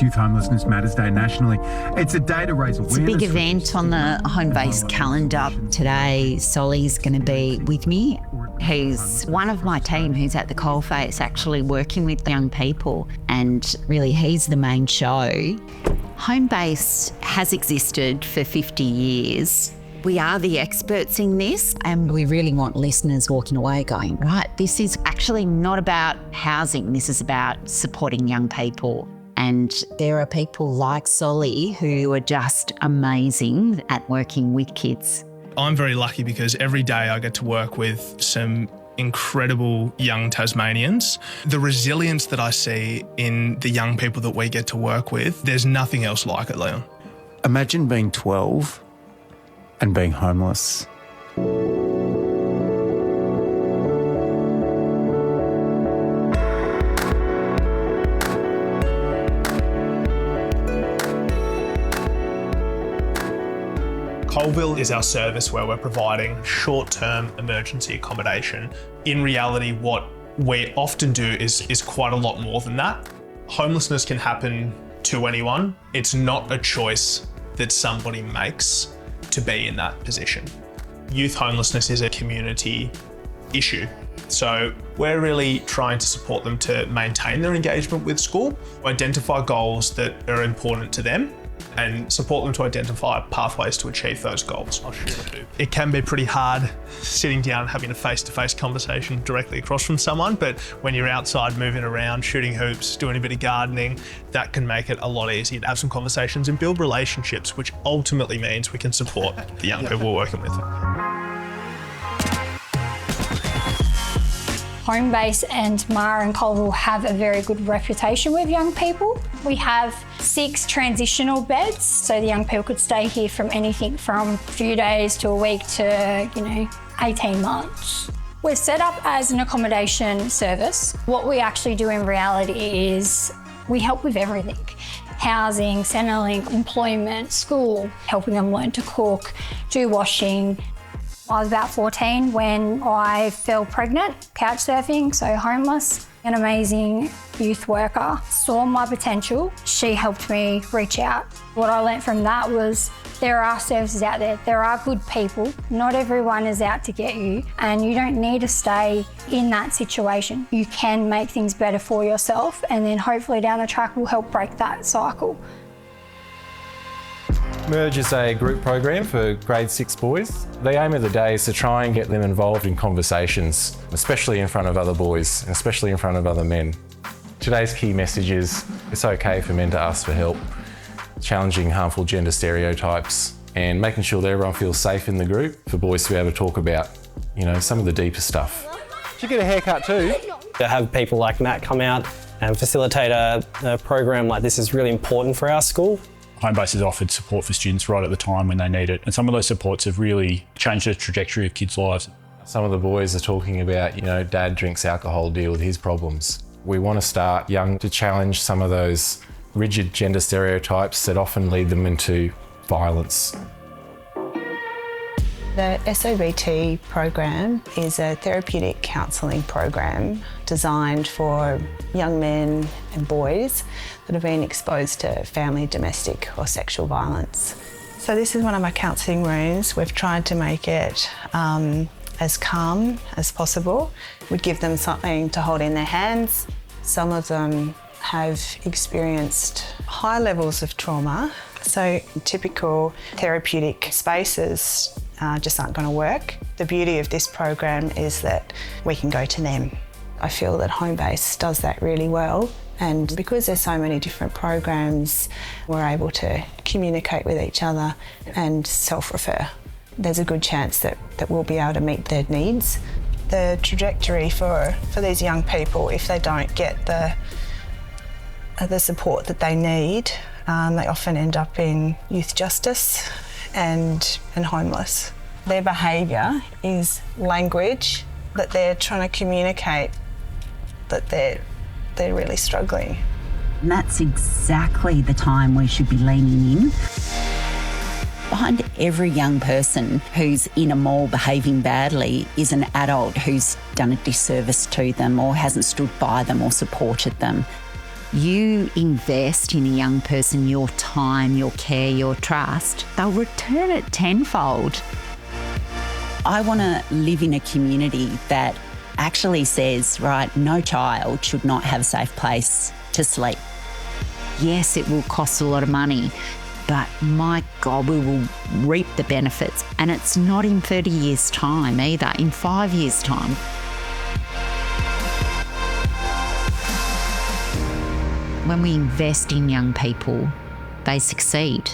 Youth Homelessness Matters Day nationally. It's a day to raise awareness. It's a big event on the Homebase calendar. Today, Solly's going to be with me. He's one of my team who's at the coalface actually working with young people, and really he's the main show. Homebase has existed for 50 years. We are the experts in this, and we really want listeners walking away going, right, this is actually not about housing, this is about supporting young people. And there are people like Solly who are just amazing at working with kids. I'm very lucky because every day I get to work with some incredible young Tasmanians. The resilience that I see in the young people that we get to work with, there's nothing else like it, Leon. Imagine being 12 and being homeless. Colville is our service where we're providing short-term emergency accommodation. In reality, what we often do is quite a lot more than that. Homelessness can happen to anyone. It's not a choice that somebody makes to be in that position. Youth homelessness is a community issue. So we're really trying to support them to maintain their engagement with school, identify goals that are important to them, and support them to identify pathways to achieve those goals. It can be pretty hard sitting down and having a face-to-face conversation directly across from someone, but when you're outside moving around, shooting hoops, doing a bit of gardening, that can make it a lot easier to have some conversations and build relationships, which ultimately means we can support the young people we're working with. Homebase and Mara and Colville have a very good reputation with young people. We have 6 transitional beds, so the young people could stay here from anything from a few days to a week to, 18 months. We're set up as an accommodation service. What we actually do in reality is we help with everything. Housing, Centrelink, employment, school, helping them learn to cook, do washing. I was about 14 when I fell pregnant, couch surfing, so homeless. An amazing youth worker saw my potential. She helped me reach out. What I learnt from that was there are services out there. There are good people. Not everyone is out to get you, and you don't need to stay in that situation. You can make things better for yourself, and then hopefully down the track will help break that cycle. Merge is a group program for grade 6 boys. The aim of the day is to try and get them involved in conversations, especially in front of other boys, and especially in front of other men. Today's key message is it's okay for men to ask for help, challenging harmful gender stereotypes, and making sure that everyone feels safe in the group for boys to be able to talk about, some of the deeper stuff. Did you get a haircut too? To have people like Matt come out and facilitate a program like this is really important for our school. Homebase has offered support for students right at the time when they need it, and some of those supports have really changed the trajectory of kids' lives. Some of the boys are talking about, Dad drinks alcohol to deal with his problems. We want to start young to challenge some of those rigid gender stereotypes that often lead them into violence. The SOBT program is a therapeutic counselling program designed for young men and boys that have been exposed to family, domestic or sexual violence. So this is one of my counselling rooms. We've tried to make it as calm as possible. We'd give them something to hold in their hands. Some of them have experienced high levels of trauma, so typical therapeutic spaces just aren't going to work. The beauty of this program is that we can go to them. I feel that Homebase does that really well, and because there's so many different programs, we're able to communicate with each other and self-refer. There's a good chance that we'll be able to meet their needs. The trajectory for these young people, if they don't get the support that they need, they often end up in youth justice and homeless. Their behaviour is language that they're trying to communicate that they're really struggling. And that's exactly the time we should be leaning in. Behind every young person who's in a mall behaving badly is an adult who's done a disservice to them or hasn't stood by them or supported them. You invest in a young person your time, your care, your trust, they'll return it tenfold. I want to live in a community that actually says, right, no child should not have a safe place to sleep. Yes, it will cost a lot of money, but my God, we will reap the benefits. And it's not in 30 years' time either, in 5 years' time. When we invest in young people, they succeed.